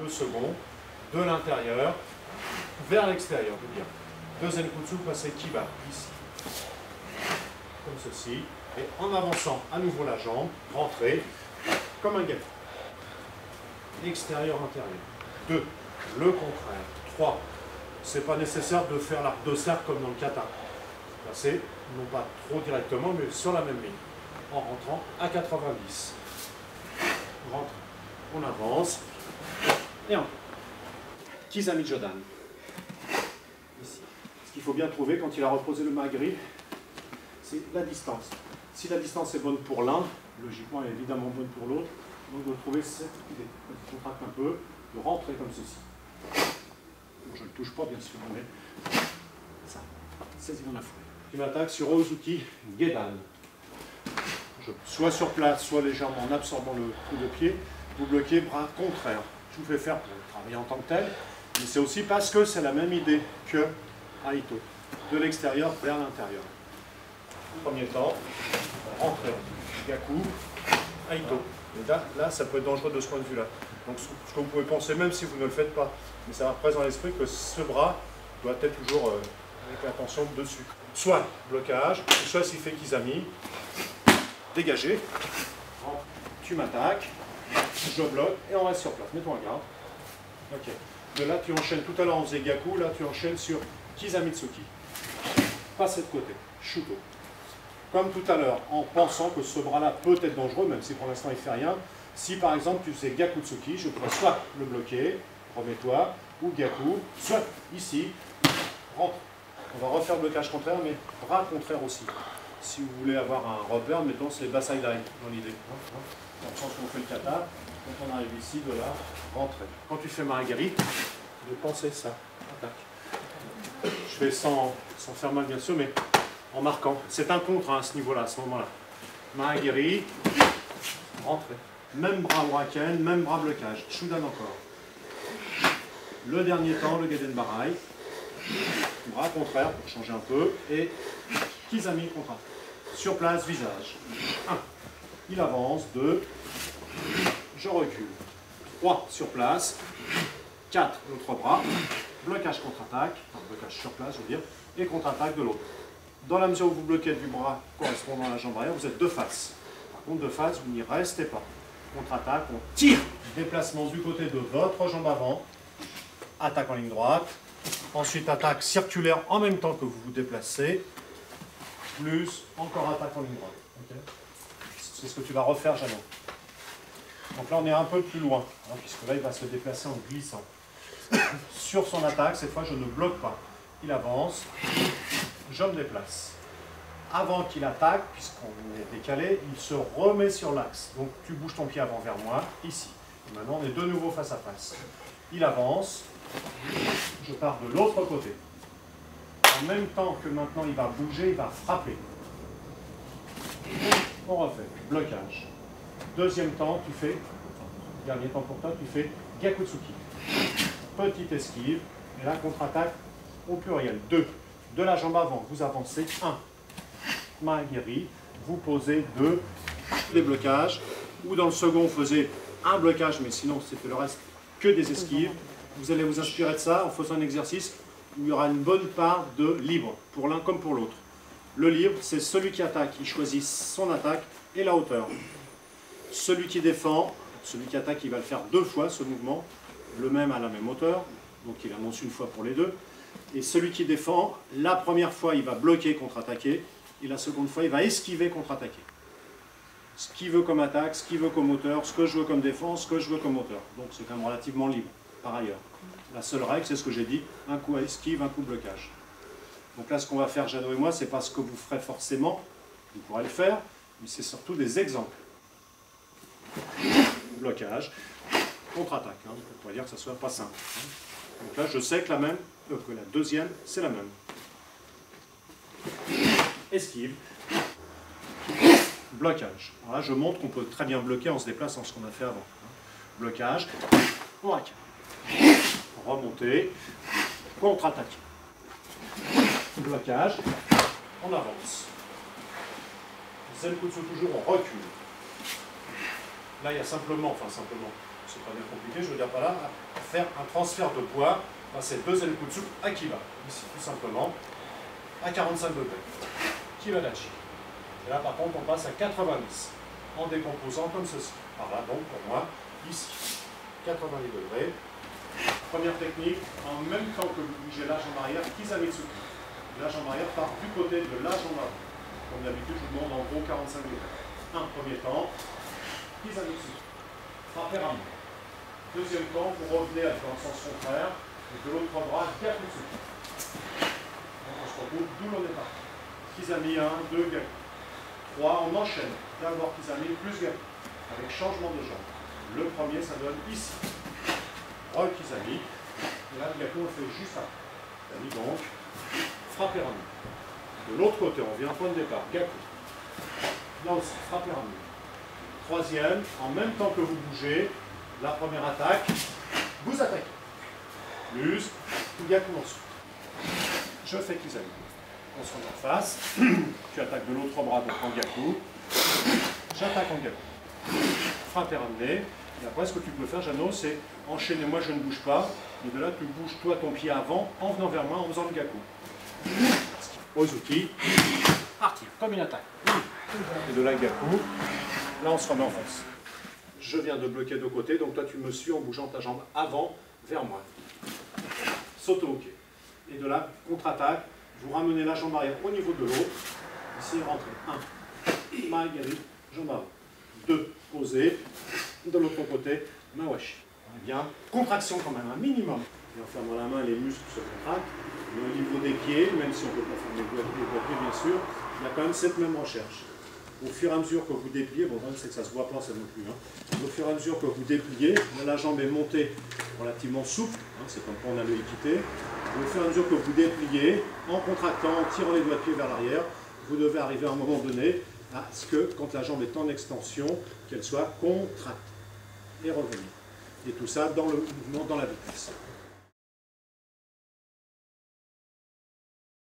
le second, de l'intérieur vers l'extérieur, je veux dire. Deux Zenkutsu, passez Kiba, ici. Comme ceci. Et en avançant à nouveau la jambe, rentrez comme un gâteau. Extérieur, intérieur. 2. Le contraire. 3. C'est pas nécessaire de faire l'arc de cercle comme dans le kata. Passez, non pas trop directement, mais sur la même ligne. En rentrant à 90. Rentre. On avance. Et encore. Kizami Jodan. Ici. Ce qu'il faut bien trouver quand il a reposé le magri, c'est la distance. Si la distance est bonne pour l'un, logiquement elle est évidemment bonne pour l'autre. Donc de trouver cette idée. Je contracte un peu, de rentrer comme ceci. Bon, je ne le touche pas bien sûr, mais ça. Saisis mon affaire. Je m'attaque sur Ozuki Gedan. Soit sur place, soit légèrement en absorbant le coup de pied, vous bloquez bras contraire. Je vous fais faire pour travailler en tant que tel, mais c'est aussi parce que c'est la même idée que Aito. De l'extérieur vers l'intérieur. Premier temps, rentrez, Gaku, Aito. Et là, ça peut être dangereux de ce point de vue-là. Donc, ce que vous pouvez penser, même si vous ne le faites pas, mais ça va présent à l'esprit que ce bras doit être toujours avec l'attention dessus. Soit blocage, soit s'il fait Kizami, dégagez, tu m'attaques, je bloque et on reste sur place. Mets-toi en garde. Ok. De là, tu enchaînes. Tout à l'heure, on faisait Gaku, là, tu enchaînes sur Kizamitsuki. Passe de côté, Shuto. Comme tout à l'heure, en pensant que ce bras-là peut être dangereux, même si pour l'instant il ne fait rien. Si par exemple tu faisais Gakutsuki, je pourrais soit le bloquer, remets-toi, ou Gaku, soit ici, rentre. On va refaire le blocage contraire, mais bras contraire aussi. Si vous voulez avoir un repère, mettons c'est les Basai Dai dans l'idée. Dans le sens où on fait le kata, quand on arrive ici, de là, rentrer. Quand tu fais Marigari, de penser ça. Attaque. Je fais sans faire mal bien sûr, mais en marquant. C'est un contre à ce niveau-là, à ce moment-là. Marigiri, rentrez. Même bras Waken, même bras blocage. Shudan encore. Le dernier temps, le Geden Barai. Bras contraire pour changer un peu. Et Kizami contraire. Sur place, visage. 1. Il avance. 2. Je recule. 3. Sur place. 4. L'autre bras. Blocage contre-attaque. Enfin, blocage sur place, je veux dire. Et contre-attaque de l'autre. Dans la mesure où vous bloquez du bras correspondant à la jambe arrière, vous êtes de face. Par contre, de face, vous n'y restez pas. Contre-attaque, on tire. Déplacement du côté de votre jambe avant. Attaque en ligne droite. Ensuite, attaque circulaire en même temps que vous vous déplacez. Plus encore attaque en ligne droite. Okay. C'est ce que tu vas refaire, Jeannot. Donc là, on est un peu plus loin, hein, puisque là, il va se déplacer en glissant. Sur son attaque, cette fois, je ne bloque pas. Il avance. Je me déplace. Avant qu'il attaque, puisqu'on est décalé, il se remet sur l'axe. Donc tu bouges ton pied avant vers moi, ici. Et maintenant, on est de nouveau face à face. Il avance. Je pars de l'autre côté. En même temps que maintenant il va bouger, il va frapper. On refait. Blocage. Deuxième temps, tu fais, dernier temps pour toi, tu fais Gyakutsuki. Petite esquive. Et là, contre-attaque au pluriel. 2. De la jambe avant, vous avancez. 1. Marigiri. Vous posez 2. Des blocages. Ou dans le second, vous faisiez un blocage, mais sinon, c'était le reste que des esquives. Vous allez vous inspirer de ça en faisant un exercice où il y aura une bonne part de libre, pour l'un comme pour l'autre. Le libre, c'est celui qui attaque, il choisit son attaque et la hauteur. Celui qui défend, celui qui attaque, il va le faire 2 fois, ce mouvement, le même à la même hauteur, donc il annonce une fois pour les deux. Et celui qui défend, la première fois, il va bloquer, contre-attaquer, et la seconde fois, il va esquiver, contre-attaquer. Ce qu'il veut comme attaque, ce qu'il veut comme hauteur, ce que je veux comme défense, ce que je veux comme hauteur. Donc c'est quand même relativement libre, par ailleurs. La seule règle, c'est ce que j'ai dit, un coup à esquive, un coup de blocage. Donc là, ce qu'on va faire, Jeannot et moi, c'est pas ce que vous ferez forcément, vous pourrez le faire, mais c'est surtout des exemples. Blocage, contre-attaque, hein, pour dire que ça ne soit pas simple. Donc là, je sais que la deuxième, c'est la même. Esquive, blocage. Alors là, je montre qu'on peut très bien bloquer en se déplaçant, ce qu'on a fait avant. Blocage, braque. Remonter, contre-attaque. Blocage, on avance. Zenkutsu toujours, on recule. Là, il y a simplement, c'est pas bien compliqué, je veux dire pas là, faire un transfert de poids, passer le deuxième coup de souffle à Kiba, ici tout simplement, à 45 degrés. Kibadachi. Et là par contre on passe à 90, en décomposant comme ceci. Par là donc pour moi, ici, 90 degrés. Première technique, en même temps que vous bougez la jambe arrière, Kizamitsuki. La jambe arrière part du côté de la jambe avant. Comme d'habitude, je vous demande en gros 45 degrés. Un premier temps, Kizamitsuki. Frappé ramené. Deuxième temps, vous revenez dans le sens contraire, et de l'autre bras, Gyakutsuki. On se retrouve d'où l'on est parti. Kizami 1, 2, Gaku. 3, on enchaîne. D'abord Kizami plus Gaku, avec changement de jambe. Le premier, ça donne ici. Roll Kizami. Et là, le Gaku, on fait juste après. Kizami donc, frappé ramené. De l'autre côté, on vient point de départ, Gaku. Là aussi, frappé ramené. Troisième, en même temps que vous bougez, la première attaque, vous attaquez. Plus, Gaku ensuite. Je fais Kizami. On se remet en face. Tu attaques de l'autre bras, donc en Gaku. J'attaque en Gaku. Frappe et ramener. Et après, ce que tu peux faire, Jeannot, c'est enchaîner. Moi, je ne bouge pas. Et de là, tu bouges toi ton pied avant, en venant vers moi, en faisant le Gaku. Ozuki. Partir, comme une attaque. Et de là, Gaku. Là, on se remet en face. Je viens de bloquer de côté, donc toi, tu me suis en bougeant ta jambe avant, vers moi. Saute au hockey. Et de là, contre-attaque. Vous ramenez la jambe arrière au niveau de l'autre. Ici, rentrez. 1. Maegari, jambe avant. 2. Posez. De l'autre côté, Mawashi. Bien. Contraction quand même, un minimum. Et en fermant la main, les muscles se contractent. Mais au niveau des pieds, même si on ne peut pas fermer les pieds, bien sûr, il y a quand même cette même recherche. Au fur et à mesure que vous dépliez, bon, c'est que ça se voit pas, ça non plus. Au fur et à mesure que vous dépliez, la jambe est montée relativement souple, c'est comme quand on a le équité. Au fur et à mesure que vous dépliez, en contractant, en tirant les doigts de pied vers l'arrière, vous devez arriver à un moment donné à ce que, quand la jambe est en extension, qu'elle soit contractée et revenir. Et tout ça dans le mouvement, dans la vitesse.